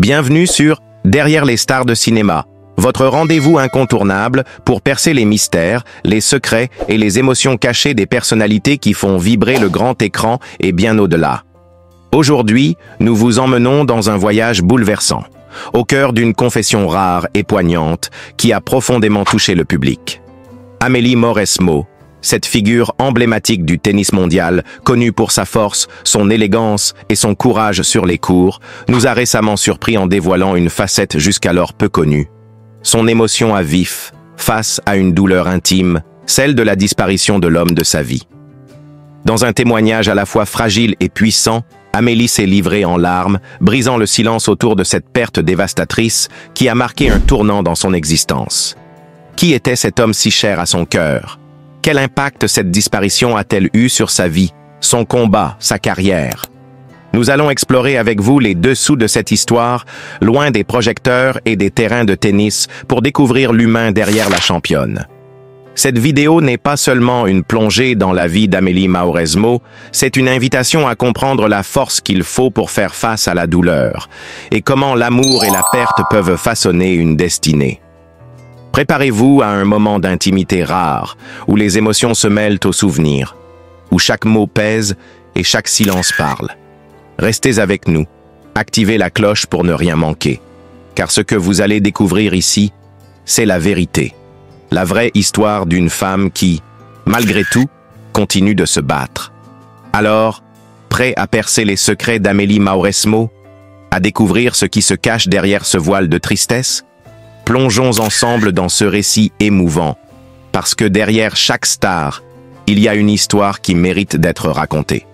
Bienvenue sur Derrière les stars de cinéma, votre rendez-vous incontournable pour percer les mystères, les secrets et les émotions cachées des personnalités qui font vibrer le grand écran et bien au-delà. Aujourd'hui, nous vous emmenons dans un voyage bouleversant, au cœur d'une confession rare et poignante qui a profondément touché le public. Amélie Mauresmo, cette figure emblématique du tennis mondial, connue pour sa force, son élégance et son courage sur les courts, nous a récemment surpris en dévoilant une facette jusqu'alors peu connue. Son émotion à vif, face à une douleur intime, celle de la disparition de l'homme de sa vie. Dans un témoignage à la fois fragile et puissant, Amélie s'est livrée en larmes, brisant le silence autour de cette perte dévastatrice qui a marqué un tournant dans son existence. Qui était cet homme si cher à son cœur? Quel impact cette disparition a-t-elle eu sur sa vie, son combat, sa carrière? Nous allons explorer avec vous les dessous de cette histoire, loin des projecteurs et des terrains de tennis, pour découvrir l'humain derrière la championne. Cette vidéo n'est pas seulement une plongée dans la vie d'Amélie Mauresmo, c'est une invitation à comprendre la force qu'il faut pour faire face à la douleur, et comment l'amour et la perte peuvent façonner une destinée. Préparez-vous à un moment d'intimité rare, où les émotions se mêlent aux souvenirs, où chaque mot pèse et chaque silence parle. Restez avec nous, activez la cloche pour ne rien manquer, car ce que vous allez découvrir ici, c'est la vérité. La vraie histoire d'une femme qui, malgré tout, continue de se battre. Alors, prêt à percer les secrets d'Amélie Mauresmo, à découvrir ce qui se cache derrière ce voile de tristesse? Plongeons ensemble dans ce récit émouvant, parce que derrière chaque star, il y a une histoire qui mérite d'être racontée.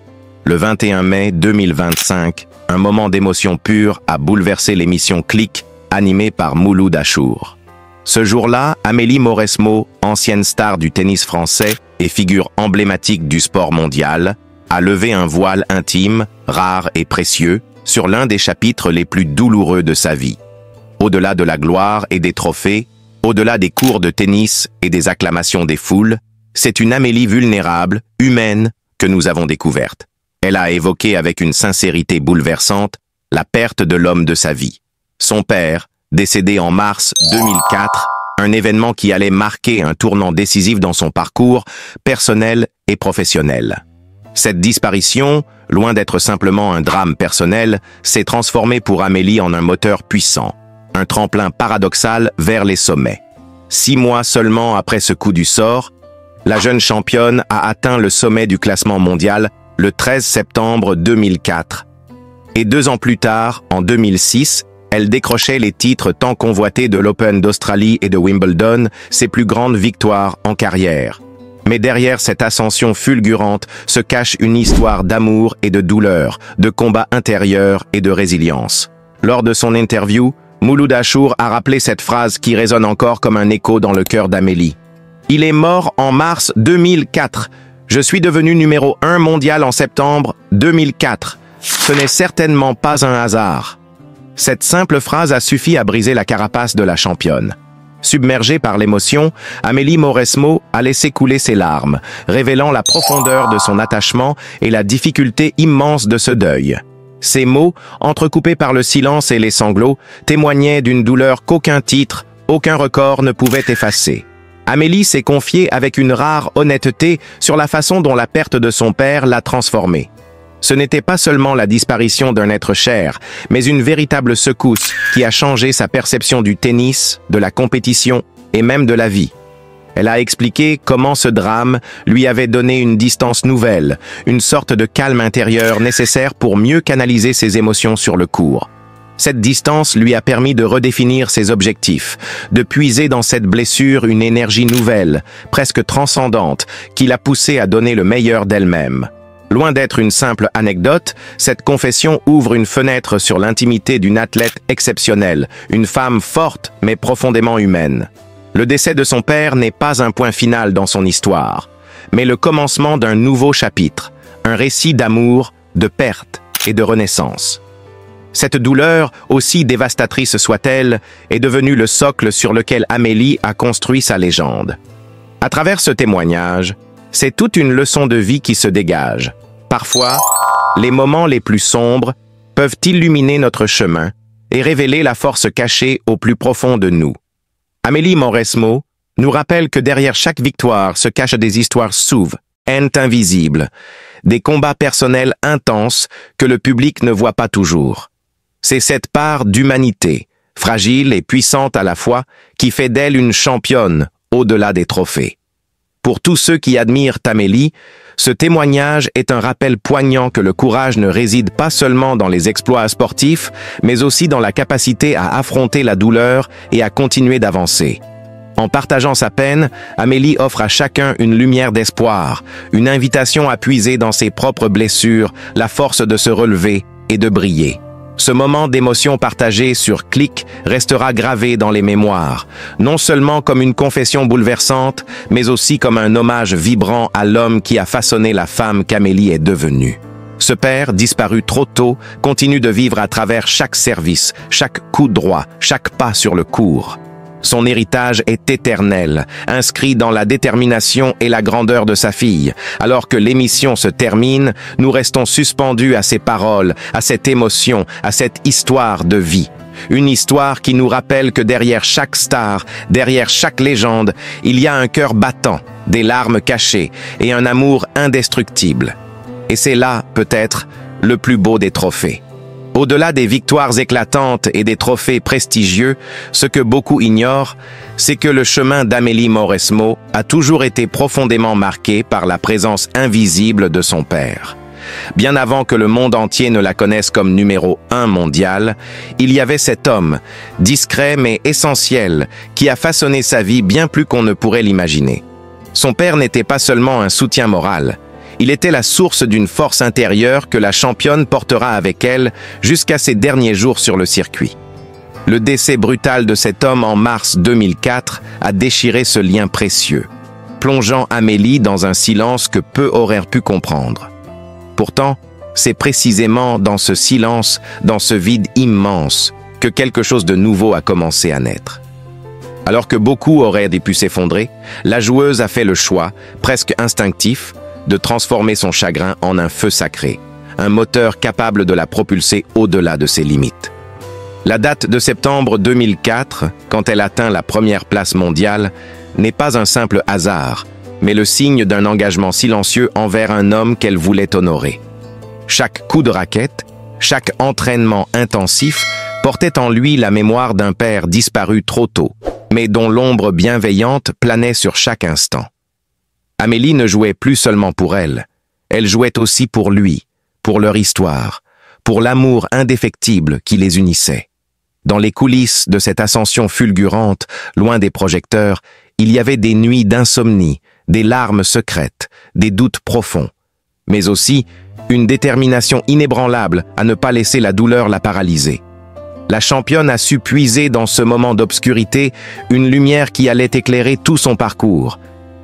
Le 21 mai 2025, un moment d'émotion pure a bouleversé l'émission Click, animée par Mouloud Achour. Ce jour-là, Amélie Mauresmo, ancienne star du tennis français et figure emblématique du sport mondial, a levé un voile intime, rare et précieux, sur l'un des chapitres les plus douloureux de sa vie. Au-delà de la gloire et des trophées, au-delà des cours de tennis et des acclamations des foules, c'est une Amélie vulnérable, humaine, que nous avons découverte. Elle a évoqué avec une sincérité bouleversante la perte de l'homme de sa vie. Son père, décédé en mars 2004, un événement qui allait marquer un tournant décisif dans son parcours personnel et professionnel. Cette disparition, loin d'être simplement un drame personnel, s'est transformée pour Amélie en un moteur puissant, un tremplin paradoxal vers les sommets. 6 mois seulement après ce coup du sort, la jeune championne a atteint le sommet du classement mondial le 13 septembre 2004. Et 2 ans plus tard, en 2006, elle décrochait les titres tant convoités de l'Open d'Australie et de Wimbledon, ses plus grandes victoires en carrière. Mais derrière cette ascension fulgurante se cache une histoire d'amour et de douleur, de combat intérieur et de résilience. Lors de son interview, Mouloud Achour a rappelé cette phrase qui résonne encore comme un écho dans le cœur d'Amélie. « Il est mort en mars 2004. Je suis devenu numéro 1 mondial en septembre 2004. Ce n'est certainement pas un hasard. » Cette simple phrase a suffi à briser la carapace de la championne. Submergée par l'émotion, Amélie Mauresmo a laissé couler ses larmes, révélant la profondeur de son attachement et la difficulté immense de ce deuil. Ces mots, entrecoupés par le silence et les sanglots, témoignaient d'une douleur qu'aucun titre, aucun record ne pouvait effacer. Amélie s'est confiée avec une rare honnêteté sur la façon dont la perte de son père l'a transformée. Ce n'était pas seulement la disparition d'un être cher, mais une véritable secousse qui a changé sa perception du tennis, de la compétition et même de la vie. Elle a expliqué comment ce drame lui avait donné une distance nouvelle, une sorte de calme intérieur nécessaire pour mieux canaliser ses émotions sur le court. Cette distance lui a permis de redéfinir ses objectifs, de puiser dans cette blessure une énergie nouvelle, presque transcendante, qui l'a poussée à donner le meilleur d'elle-même. Loin d'être une simple anecdote, cette confession ouvre une fenêtre sur l'intimité d'une athlète exceptionnelle, une femme forte mais profondément humaine. Le décès de son père n'est pas un point final dans son histoire, mais le commencement d'un nouveau chapitre, un récit d'amour, de perte et de renaissance. Cette douleur, aussi dévastatrice soit-elle, est devenue le socle sur lequel Amélie a construit sa légende. À travers ce témoignage, c'est toute une leçon de vie qui se dégage. Parfois, les moments les plus sombres peuvent illuminer notre chemin, et révéler la force cachée au plus profond de nous. Amélie Mauresmo nous rappelle que derrière chaque victoire se cachent des histoires souves, invisibles, des combats personnels intenses que le public ne voit pas toujours. C'est cette part d'humanité, fragile et puissante à la fois, qui fait d'elle une championne au-delà des trophées. Pour tous ceux qui admirent Amélie, ce témoignage est un rappel poignant que le courage ne réside pas seulement dans les exploits sportifs, mais aussi dans la capacité à affronter la douleur et à continuer d'avancer. En partageant sa peine, Amélie offre à chacun une lumière d'espoir, une invitation à puiser dans ses propres blessures, la force de se relever et de briller. Ce moment d'émotion partagée sur Click restera gravé dans les mémoires, non seulement comme une confession bouleversante, mais aussi comme un hommage vibrant à l'homme qui a façonné la femme qu'Amélie est devenue. Ce père, disparu trop tôt, continue de vivre à travers chaque service, chaque coup droit, chaque pas sur le court. Son héritage est éternel, inscrit dans la détermination et la grandeur de sa fille. Alors que l'émission se termine, nous restons suspendus à ses paroles, à cette émotion, à cette histoire de vie. Une histoire qui nous rappelle que derrière chaque star, derrière chaque légende, il y a un cœur battant, des larmes cachées et un amour indestructible. Et c'est là, peut-être, le plus beau des trophées. Au-delà des victoires éclatantes et des trophées prestigieux, ce que beaucoup ignorent, c'est que le chemin d'Amélie Mauresmo a toujours été profondément marqué par la présence invisible de son père. Bien avant que le monde entier ne la connaisse comme numéro 1 mondial, il y avait cet homme, discret mais essentiel, qui a façonné sa vie bien plus qu'on ne pourrait l'imaginer. Son père n'était pas seulement un soutien moral. Il était la source d'une force intérieure que la championne portera avec elle jusqu'à ses derniers jours sur le circuit. Le décès brutal de cet homme en mars 2004 a déchiré ce lien précieux, plongeant Amélie dans un silence que peu auraient pu comprendre. Pourtant, c'est précisément dans ce silence, dans ce vide immense, que quelque chose de nouveau a commencé à naître. Alors que beaucoup auraient pu s'effondrer, la joueuse a fait le choix, presque instinctif, de transformer son chagrin en un feu sacré, un moteur capable de la propulser au-delà de ses limites. La date de septembre 2004, quand elle atteint la première place mondiale, n'est pas un simple hasard, mais le signe d'un engagement silencieux envers un homme qu'elle voulait honorer. Chaque coup de raquette, chaque entraînement intensif portait en lui la mémoire d'un père disparu trop tôt, mais dont l'ombre bienveillante planait sur chaque instant. Amélie ne jouait plus seulement pour elle, elle jouait aussi pour lui, pour leur histoire, pour l'amour indéfectible qui les unissait. Dans les coulisses de cette ascension fulgurante, loin des projecteurs, il y avait des nuits d'insomnie, des larmes secrètes, des doutes profonds, mais aussi une détermination inébranlable à ne pas laisser la douleur la paralyser. La championne a su puiser dans ce moment d'obscurité une lumière qui allait éclairer tout son parcours.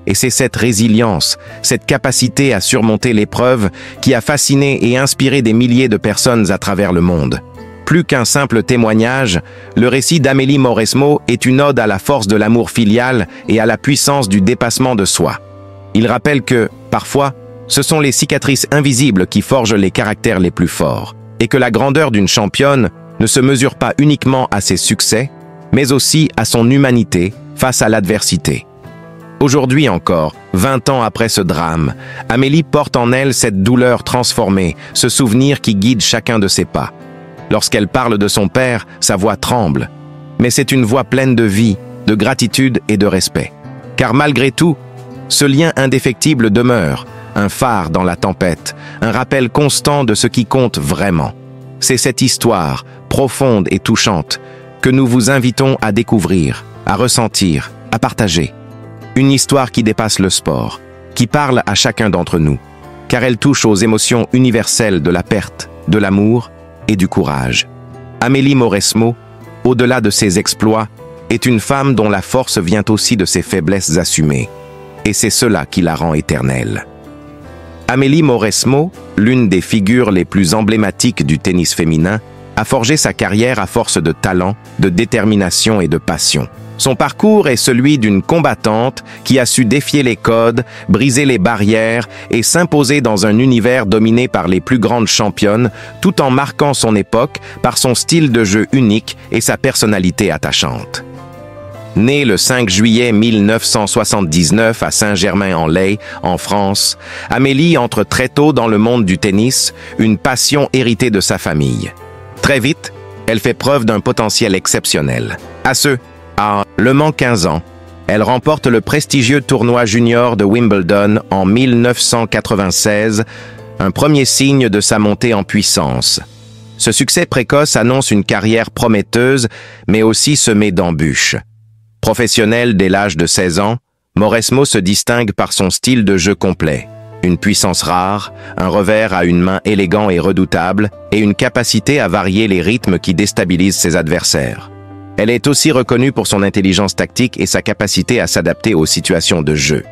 Et c'est cette résilience, cette capacité à surmonter l'épreuve qui a fasciné et inspiré des milliers de personnes à travers le monde. Plus qu'un simple témoignage, le récit d'Amélie Mauresmo est une ode à la force de l'amour filial et à la puissance du dépassement de soi. Il rappelle que, parfois, ce sont les cicatrices invisibles qui forgent les caractères les plus forts, et que la grandeur d'une championne ne se mesure pas uniquement à ses succès, mais aussi à son humanité face à l'adversité. Aujourd'hui encore, 20 ans après ce drame, Amélie porte en elle cette douleur transformée, ce souvenir qui guide chacun de ses pas. Lorsqu'elle parle de son père, sa voix tremble. Mais c'est une voix pleine de vie, de gratitude et de respect. Car malgré tout, ce lien indéfectible demeure, un phare dans la tempête, un rappel constant de ce qui compte vraiment. C'est cette histoire, profonde et touchante, que nous vous invitons à découvrir, à ressentir, à partager. Une histoire qui dépasse le sport, qui parle à chacun d'entre nous, car elle touche aux émotions universelles de la perte, de l'amour et du courage. Amélie Mauresmo, au-delà de ses exploits, est une femme dont la force vient aussi de ses faiblesses assumées, et c'est cela qui la rend éternelle. Amélie Mauresmo, l'une des figures les plus emblématiques du tennis féminin, a forgé sa carrière à force de talent, de détermination et de passion. Son parcours est celui d'une combattante qui a su défier les codes, briser les barrières et s'imposer dans un univers dominé par les plus grandes championnes, tout en marquant son époque par son style de jeu unique et sa personnalité attachante. Née le 5 juillet 1979 à Saint-Germain-en-Laye, en France, Amélie entre très tôt dans le monde du tennis, une passion héritée de sa famille. Très vite, elle fait preuve d'un potentiel exceptionnel. À Le Mans 15 ans, elle remporte le prestigieux tournoi junior de Wimbledon en 1996, un premier signe de sa montée en puissance. Ce succès précoce annonce une carrière prometteuse, mais aussi semée d'embûches. Professionnelle dès l'âge de 16 ans, Mauresmo se distingue par son style de jeu complet, une puissance rare, un revers à une main élégant et redoutable, et une capacité à varier les rythmes qui déstabilisent ses adversaires. Elle est aussi reconnue pour son intelligence tactique et sa capacité à s'adapter aux situations de jeu.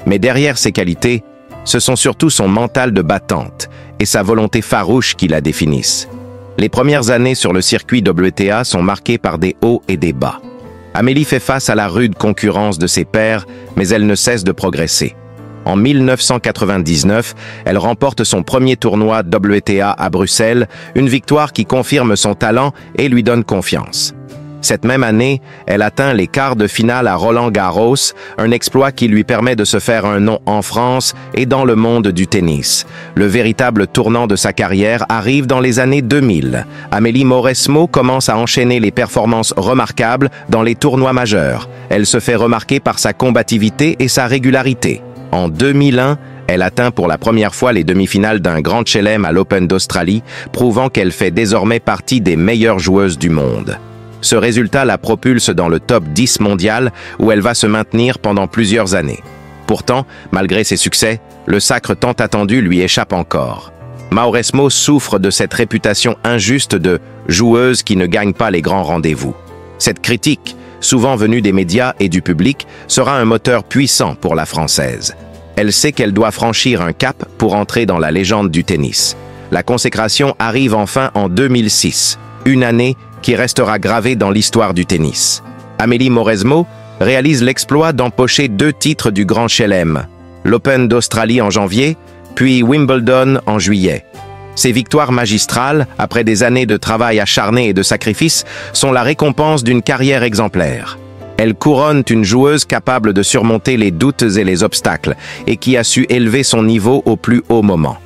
Mais derrière ces qualités, ce sont surtout son mental de battante et sa volonté farouche qui la définissent. Les premières années sur le circuit WTA sont marquées par des hauts et des bas. Amélie fait face à la rude concurrence de ses pairs, mais elle ne cesse de progresser. En 1999, elle remporte son premier tournoi WTA à Bruxelles, une victoire qui confirme son talent et lui donne confiance. Cette même année, elle atteint les quarts de finale à Roland-Garros, un exploit qui lui permet de se faire un nom en France et dans le monde du tennis. Le véritable tournant de sa carrière arrive dans les années 2000. Amélie Mauresmo commence à enchaîner les performances remarquables dans les tournois majeurs. Elle se fait remarquer par sa combativité et sa régularité. En 2001, elle atteint pour la première fois les demi-finales d'un Grand Chelem à l'Open d'Australie, prouvant qu'elle fait désormais partie des meilleures joueuses du monde. Ce résultat la propulse dans le top 10 mondial où elle va se maintenir pendant plusieurs années. Pourtant, malgré ses succès, le sacre tant attendu lui échappe encore. Mauresmo souffre de cette réputation injuste de « joueuse qui ne gagne pas les grands rendez-vous ». Cette critique, souvent venue des médias et du public, sera un moteur puissant pour la Française. Elle sait qu'elle doit franchir un cap pour entrer dans la légende du tennis. La consécration arrive enfin en 2006, une année qui restera gravée dans l'histoire du tennis. Amélie Mauresmo réalise l'exploit d'empocher 2 titres du Grand Chelem, l'Open d'Australie en janvier, puis Wimbledon en juillet. Ces victoires magistrales, après des années de travail acharné et de sacrifice, sont la récompense d'une carrière exemplaire. Elles couronnent une joueuse capable de surmonter les doutes et les obstacles, et qui a su élever son niveau au plus haut moment.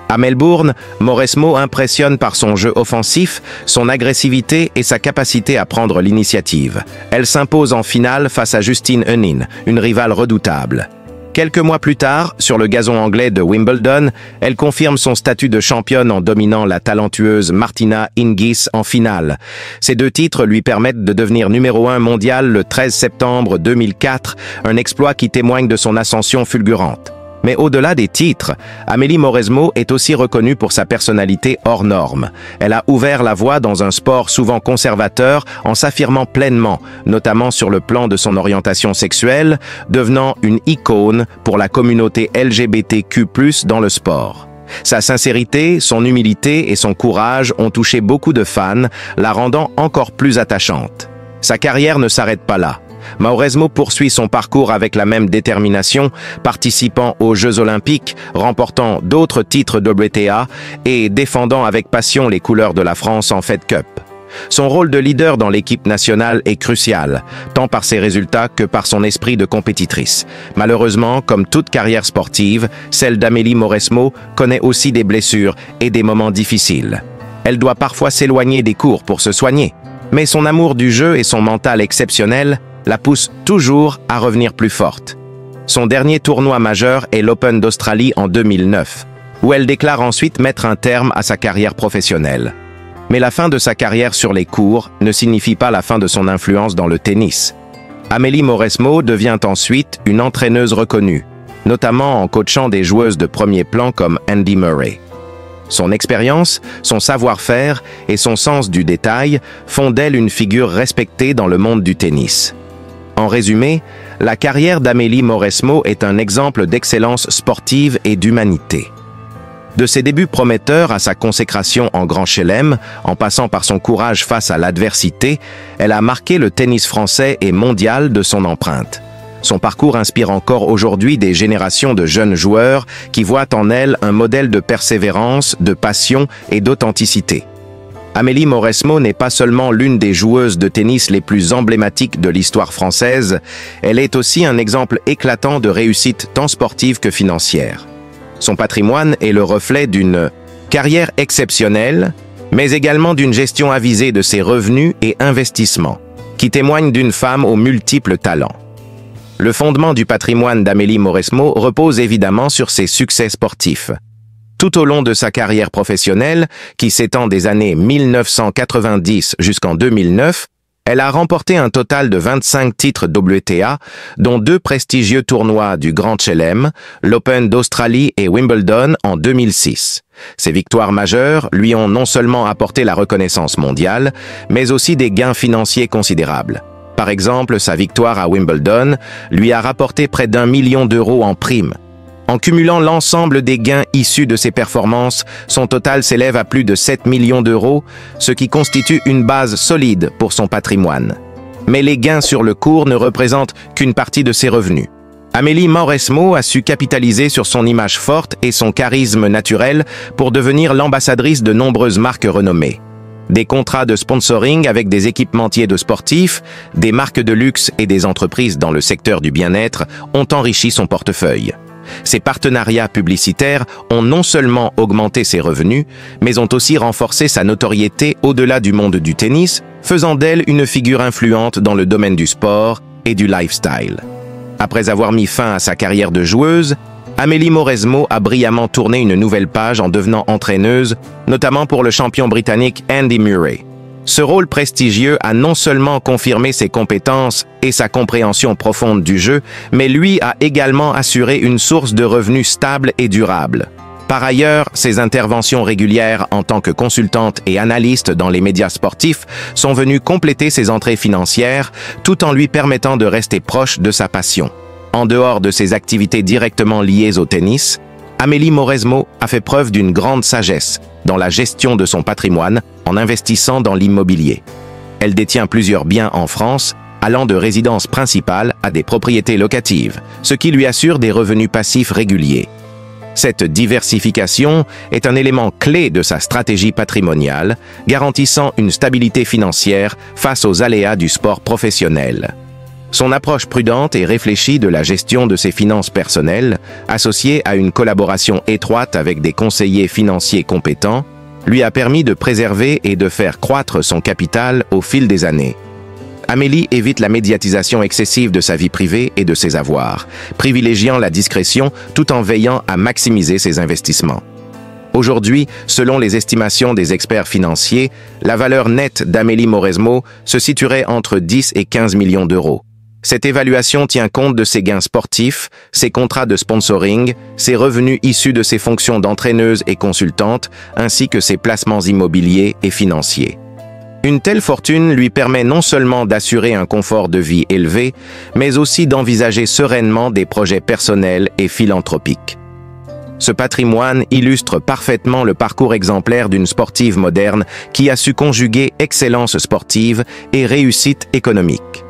À Melbourne, Mauresmo impressionne par son jeu offensif, son agressivité et sa capacité à prendre l'initiative. Elle s'impose en finale face à Justine Henin, une rivale redoutable. Quelques mois plus tard, sur le gazon anglais de Wimbledon, elle confirme son statut de championne en dominant la talentueuse Martina Hingis en finale. Ces 2 titres lui permettent de devenir numéro 1 mondial le 13 septembre 2004, un exploit qui témoigne de son ascension fulgurante. Mais au-delà des titres, Amélie Mauresmo est aussi reconnue pour sa personnalité hors norme. Elle a ouvert la voie dans un sport souvent conservateur en s'affirmant pleinement, notamment sur le plan de son orientation sexuelle, devenant une icône pour la communauté LGBTQ+ dans le sport. Sa sincérité, son humilité et son courage ont touché beaucoup de fans, la rendant encore plus attachante. Sa carrière ne s'arrête pas là. Mauresmo poursuit son parcours avec la même détermination, participant aux Jeux Olympiques, remportant d'autres titres WTA et défendant avec passion les couleurs de la France en Fed Cup. Son rôle de leader dans l'équipe nationale est crucial, tant par ses résultats que par son esprit de compétitrice. Malheureusement, comme toute carrière sportive, celle d'Amélie Mauresmo connaît aussi des blessures et des moments difficiles. Elle doit parfois s'éloigner des cours pour se soigner, mais son amour du jeu et son mental exceptionnel la pousse toujours à revenir plus forte. Son dernier tournoi majeur est l'Open d'Australie en 2009, où elle déclare ensuite mettre un terme à sa carrière professionnelle. Mais la fin de sa carrière sur les courts ne signifie pas la fin de son influence dans le tennis. Amélie Mauresmo devient ensuite une entraîneuse reconnue, notamment en coachant des joueuses de premier plan comme Andy Murray. Son expérience, son savoir-faire et son sens du détail font d'elle une figure respectée dans le monde du tennis. En résumé, la carrière d'Amélie Mauresmo est un exemple d'excellence sportive et d'humanité. De ses débuts prometteurs à sa consécration en Grand Chelem, en passant par son courage face à l'adversité, elle a marqué le tennis français et mondial de son empreinte. Son parcours inspire encore aujourd'hui des générations de jeunes joueurs qui voient en elle un modèle de persévérance, de passion et d'authenticité. Amélie Mauresmo n'est pas seulement l'une des joueuses de tennis les plus emblématiques de l'histoire française, elle est aussi un exemple éclatant de réussite tant sportive que financière. Son patrimoine est le reflet d'une carrière exceptionnelle, mais également d'une gestion avisée de ses revenus et investissements, qui témoigne d'une femme aux multiples talents. Le fondement du patrimoine d'Amélie Mauresmo repose évidemment sur ses succès sportifs. Tout au long de sa carrière professionnelle, qui s'étend des années 1990 jusqu'en 2009, elle a remporté un total de 25 titres WTA, dont 2 prestigieux tournois du Grand Chelem, l'Open d'Australie et Wimbledon en 2006. Ces victoires majeures lui ont non seulement apporté la reconnaissance mondiale, mais aussi des gains financiers considérables. Par exemple, sa victoire à Wimbledon lui a rapporté près d'1 million d'euros en primes. En cumulant l'ensemble des gains issus de ses performances, son total s'élève à plus de 7 millions d'euros, ce qui constitue une base solide pour son patrimoine. Mais les gains sur le court ne représentent qu'une partie de ses revenus. Amélie Mauresmo a su capitaliser sur son image forte et son charisme naturel pour devenir l'ambassadrice de nombreuses marques renommées. Des contrats de sponsoring avec des équipementiers de sportifs, des marques de luxe et des entreprises dans le secteur du bien-être ont enrichi son portefeuille. Ces partenariats publicitaires ont non seulement augmenté ses revenus, mais ont aussi renforcé sa notoriété au-delà du monde du tennis, faisant d'elle une figure influente dans le domaine du sport et du lifestyle. Après avoir mis fin à sa carrière de joueuse, Amélie Mauresmo a brillamment tourné une nouvelle page en devenant entraîneuse, notamment pour le champion britannique Andy Murray. Ce rôle prestigieux a non seulement confirmé ses compétences et sa compréhension profonde du jeu, mais lui a également assuré une source de revenus stable et durable. Par ailleurs, ses interventions régulières en tant que consultante et analyste dans les médias sportifs sont venues compléter ses entrées financières, tout en lui permettant de rester proche de sa passion. En dehors de ses activités directement liées au tennis, Amélie Mauresmo a fait preuve d'une grande sagesse dans la gestion de son patrimoine en investissant dans l'immobilier. Elle détient plusieurs biens en France, allant de résidence principale à des propriétés locatives, ce qui lui assure des revenus passifs réguliers. Cette diversification est un élément clé de sa stratégie patrimoniale, garantissant une stabilité financière face aux aléas du sport professionnel. Son approche prudente et réfléchie de la gestion de ses finances personnelles, associée à une collaboration étroite avec des conseillers financiers compétents, lui a permis de préserver et de faire croître son capital au fil des années. Amélie évite la médiatisation excessive de sa vie privée et de ses avoirs, privilégiant la discrétion tout en veillant à maximiser ses investissements. Aujourd'hui, selon les estimations des experts financiers, la valeur nette d'Amélie Mauresmo se situerait entre 10 et 15 millions d'euros. Cette évaluation tient compte de ses gains sportifs, ses contrats de sponsoring, ses revenus issus de ses fonctions d'entraîneuse et consultante, ainsi que ses placements immobiliers et financiers. Une telle fortune lui permet non seulement d'assurer un confort de vie élevé, mais aussi d'envisager sereinement des projets personnels et philanthropiques. Ce patrimoine illustre parfaitement le parcours exemplaire d'une sportive moderne qui a su conjuguer excellence sportive et réussite économique.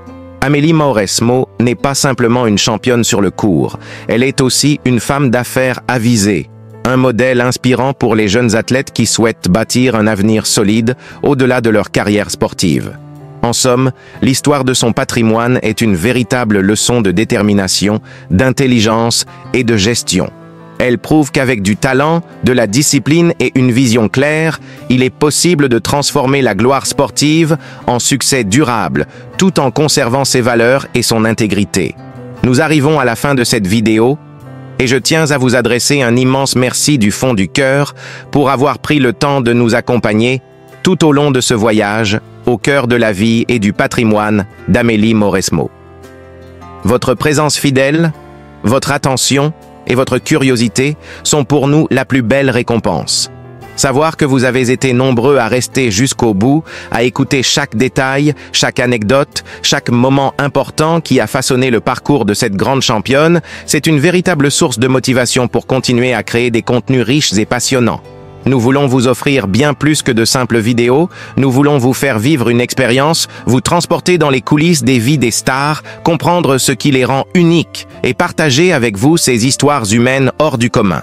Amélie Mauresmo n'est pas simplement une championne sur le court, elle est aussi une femme d'affaires avisée, un modèle inspirant pour les jeunes athlètes qui souhaitent bâtir un avenir solide au-delà de leur carrière sportive. En somme, l'histoire de son patrimoine est une véritable leçon de détermination, d'intelligence et de gestion. Elle prouve qu'avec du talent, de la discipline et une vision claire, il est possible de transformer la gloire sportive en succès durable, tout en conservant ses valeurs et son intégrité. Nous arrivons à la fin de cette vidéo, et je tiens à vous adresser un immense merci du fond du cœur pour avoir pris le temps de nous accompagner tout au long de ce voyage au cœur de la vie et du patrimoine d'Amélie Mauresmo. Votre présence fidèle, votre attention et votre curiosité sont pour nous la plus belle récompense. Savoir que vous avez été nombreux à rester jusqu'au bout, à écouter chaque détail, chaque anecdote, chaque moment important qui a façonné le parcours de cette grande championne, c'est une véritable source de motivation pour continuer à créer des contenus riches et passionnants. Nous voulons vous offrir bien plus que de simples vidéos, nous voulons vous faire vivre une expérience, vous transporter dans les coulisses des vies des stars, comprendre ce qui les rend uniques et partager avec vous ces histoires humaines hors du commun.